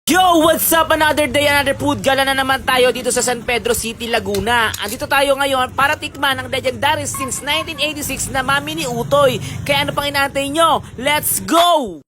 Yo! What's up? Another day, another food gala na naman tayo dito sa San Pedro City, Laguna. Andito tayo ngayon para tikman ang legendary since 1986 na Mami ni Utoy. Kaya ano pang inaantay nyo? Let's go!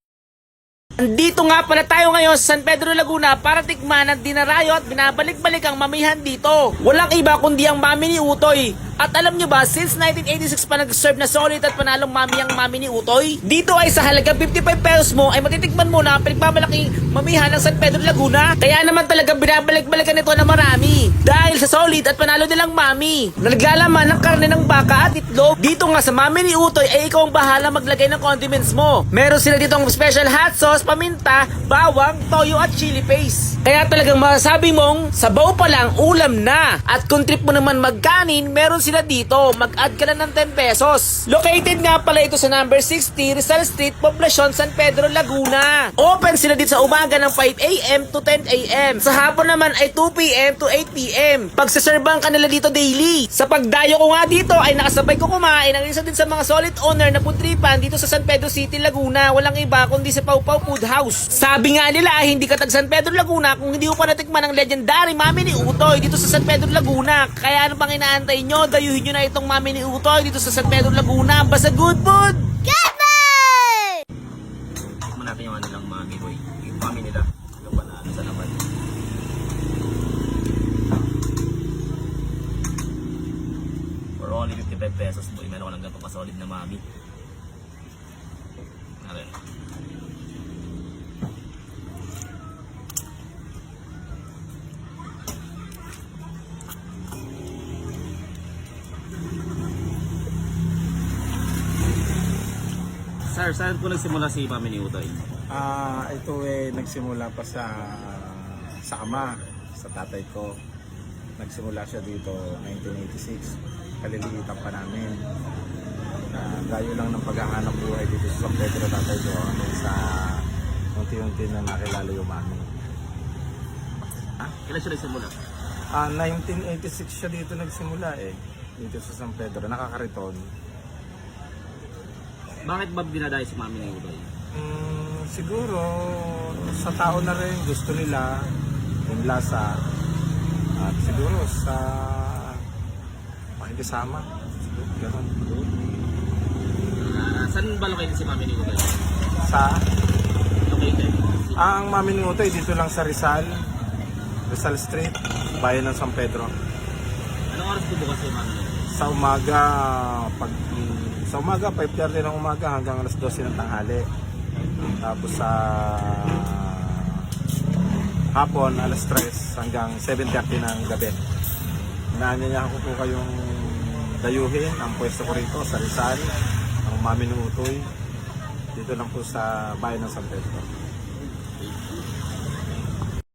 Andito nga pala tayo ngayon sa San Pedro, Laguna para tikman ang dinarayo at binabalik-balik ang mamihan dito. Walang iba kundi ang Mami ni Utoy. At alam nyo ba, since 1986 pa nag-serve na solid at panalong mami ang Mami ni Utoy? Dito ay sa halagang 55 pesos mo ay matitikman mo na ang pinagmamalaking mamihan ng San Pedro, Laguna. Kaya naman talaga binabalik-balikan ito na marami. Dahil sa solid at panalo nilang mami na naglalaman ng karne ng baka at itlog. Dito nga sa Mami ni Utoy ay ikaw ang bahala maglagay ng condiments mo. Meron sila dito ang special hot sauce, paminta, bawang, toyo at chili paste. Kaya talagang masasabi mong sabaw pa lang ulam na. At kung trip mo naman magkanin, meron sila dito. Mag-add ka lang ng 10 pesos. Located nga pala ito sa number 60 Rizal Street, Poblacion, San Pedro, Laguna. Open sila dito sa umaga ng 5 a.m. to 10 a.m. Sa hapon naman ay 2 p.m. to 8 p.m. Pagsaserban ka nila dito daily. Sa pagdayo ko nga dito ay nakasabay ko kumain ang isa din sa mga solid owner na putripan dito sa San Pedro City, Laguna. Walang iba kundi sa Pau Pau Food House. Sabi nga nila ay hindi ka tag San Pedro, Laguna kung hindi mo pa natikman ang legendary Mami ni Utoy dito sa San Pedro, Laguna. Kaya ano pang inaantay nyo? Dayuhin nyo na itong Mami ni Utoy dito sa San Pedro, Laguna. Basta good food! Get me! Tikman natin yung ano lang Mami boy. Yung Mami nila. Yung panalo sa laman. For only 55 pesos boy. Meron ko lang ganito kasolid na Mami. Narin. Sir, saan po nagsimula si Mami ni Utoy? Ito nagsimula pa sa ama, sa tatay ko. Nagsimula siya dito 1986. Kalilitan pa namin. Dayo lang ng paghahanap buhay dito sa San Pedro tatay ko hanggang sa unti-unti na nakilala yung mami. Kailan siya nagsimula? 1986 siya dito nagsimula dito sa San Pedro, nakakariton. Bakit ba dinadayo si Mami ni Utoy? Siguro sa tao na rin gusto nila yung lasa at siguro sa makikisama ganun. Saan ba located si Mami ni Utoy? Sa Located? ang Mami ni Utoy dito lang sa Rizal Street, bayan ng San Pedro. Anong oras po bukas si Mami ni Utoy? Sa umaga 5:30 ng umaga hanggang alas 12 ng tanghali. Tapos sa hapon alas 3 hanggang 7:30 ng gabi. Inaanyayahan ko po kayong dayuhin ang pwesto ko rito sa Rizal, ang Mami ni Utoy. Dito lang po sa bayan ng San Pedro.